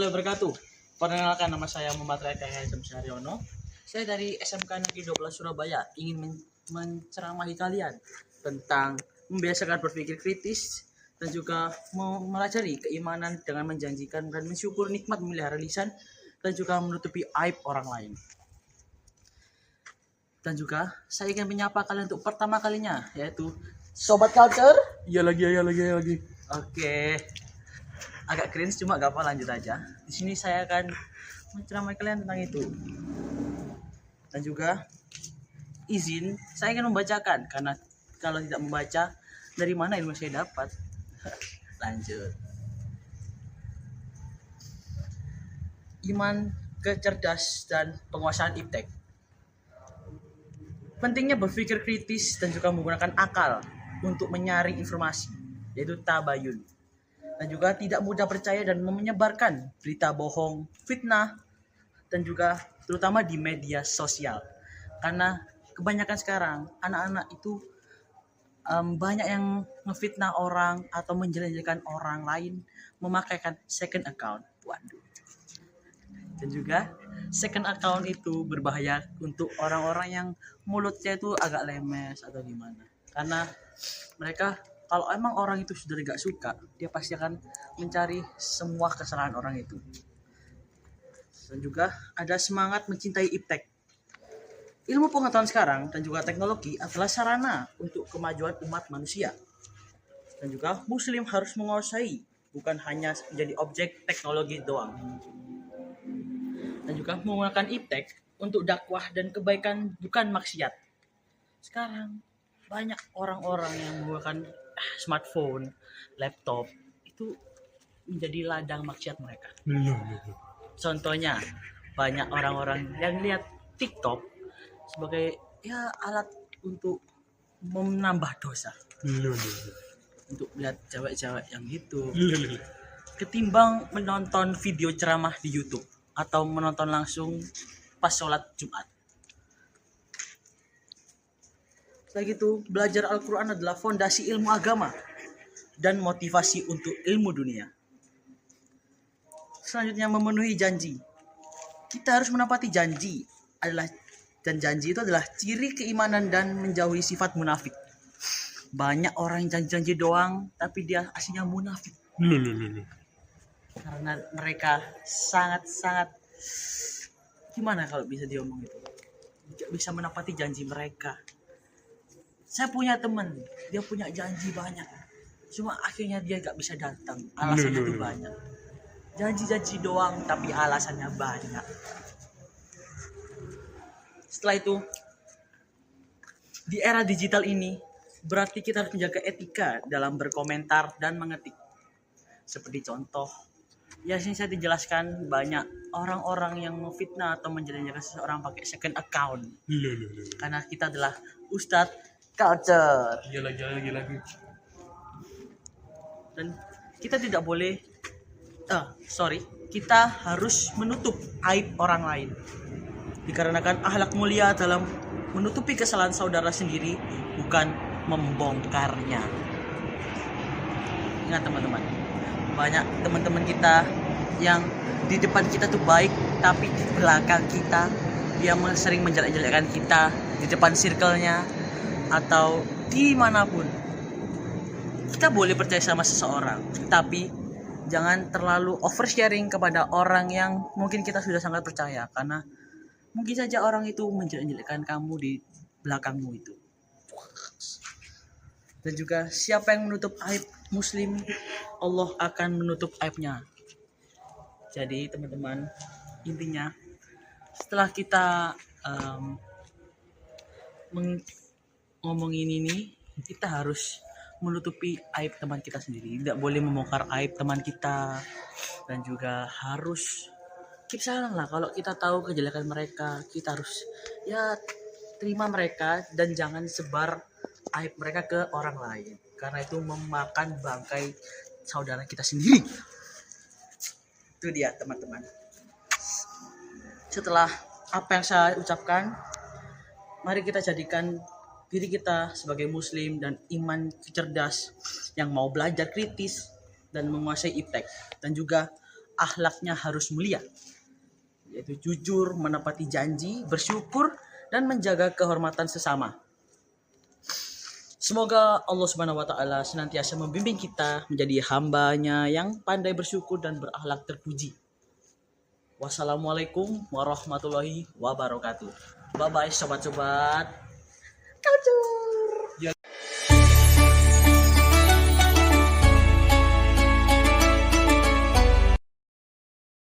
warahmatullahi wabarakatuh. Perkenalkan, nama saya Muhammad Reka Syaryono. Saya dari SMK Negeri 12 Surabaya ingin menceramahi kalian tentang membiasakan berpikir kritis dan juga mempelajari keimanan dengan menjanjikan dan mensyukur nikmat memelihara lisan dan juga menutupi aib orang lain. Dan juga saya ingin menyapa kalian untuk pertama kalinya, yaitu Sobat Culture. Iya lagi. Oke. Agak cringe cuma gak apa, lanjut aja. Di sini saya akan menceramai kalian tentang itu. Dan juga izin saya ingin membacakan, karena kalau tidak membaca dari mana ilmu saya dapat. Lanjut. Iman, kecerdas dan penguasaan iptek. Pentingnya berpikir kritis dan juga menggunakan akal untuk menyaring informasi, yaitu tabayun. Dan juga tidak mudah percaya dan menyebarkan berita bohong, fitnah, dan juga terutama di media sosial. Karena kebanyakan sekarang anak-anak itu banyak yang ngefitnah orang atau menjelek-jelekan orang lain memakaikan second account. Waduh. Dan juga second account itu berbahaya untuk orang-orang yang mulutnya itu agak lemes atau gimana. Karena mereka, kalau emang orang itu sudah gak suka, dia pasti akan mencari semua kesalahan orang itu. Dan juga ada semangat mencintai iptek. Ilmu pengetahuan sekarang dan juga teknologi adalah sarana untuk kemajuan umat manusia. Dan juga muslim harus menguasai, bukan hanya menjadi objek teknologi doang. Dan juga menggunakan iptek untuk dakwah dan kebaikan, bukan maksiat. Sekarang banyak orang-orang yang menggunakan smartphone, laptop itu menjadi ladang maksiat mereka. Contohnya, banyak orang-orang yang lihat TikTok sebagai alat untuk menambah dosa. Untuk lihat cewek-cewek yang gitu. Ketimbang menonton video ceramah di YouTube atau menonton langsung pas sholat Jumat. Setelah itu, belajar Al-Quran adalah fondasi ilmu agama dan motivasi untuk ilmu dunia. Selanjutnya, memenuhi janji. Kita harus menepati janji, dan janji itu adalah ciri keimanan dan menjauhi sifat munafik. Banyak orang yang janji-janji doang, tapi dia aslinya munafik. Karena mereka sangat-sangat, gimana kalau bisa diomong itu, tidak bisa menepati janji mereka. Saya punya teman, dia punya janji banyak, cuma akhirnya dia gak bisa datang. Alasannya itu banyak. Janji-janji doang, tapi alasannya banyak. Setelah itu, di era digital ini, berarti kita harus menjaga etika dalam berkomentar dan mengetik. Seperti contoh, ya sini saya dijelaskan, banyak orang-orang yang memfitnah atau menjelek-jelekan seseorang pakai second account. Karena kita adalah Ustadz Culture. Gila. Dan kita tidak boleh, kita harus menutup aib orang lain. Dikarenakan akhlak mulia dalam menutupi kesalahan saudara sendiri, bukan membongkarnya. Ingat teman-teman, banyak teman-teman kita yang di depan kita tuh baik, tapi di belakang kita dia sering menjelek-jelekkan kita di depan circle-nya atau dimanapun. Kita boleh percaya sama seseorang, tapi jangan terlalu oversharing kepada orang yang mungkin kita sudah sangat percaya, karena mungkin saja orang itu menjelek-jelekkan kamu di belakangmu itu. Dan juga siapa yang menutup aib muslim, Allah akan menutup aibnya. Jadi teman-teman, intinya setelah kita ngomongin ini, kita harus menutupi aib teman kita sendiri. Tidak boleh membongkar aib teman kita. Dan juga harus keep silent lah. Kalau kita tahu kejelekan mereka, kita harus terima mereka dan jangan sebar aib mereka ke orang lain. Karena itu memakan bangkai saudara kita sendiri. Itu dia teman-teman. Setelah apa yang saya ucapkan, mari kita jadikan diri kita sebagai muslim dan iman cerdas yang mau belajar kritis dan menguasai iptek. Dan juga akhlaknya harus mulia, yaitu jujur, menepati janji, bersyukur, dan menjaga kehormatan sesama. Semoga Allah Subhanahu wa taala senantiasa membimbing kita menjadi hambanya yang pandai bersyukur dan berakhlak terpuji. Wassalamualaikum warahmatullahi wabarakatuh. Bye bye sobat-sobat.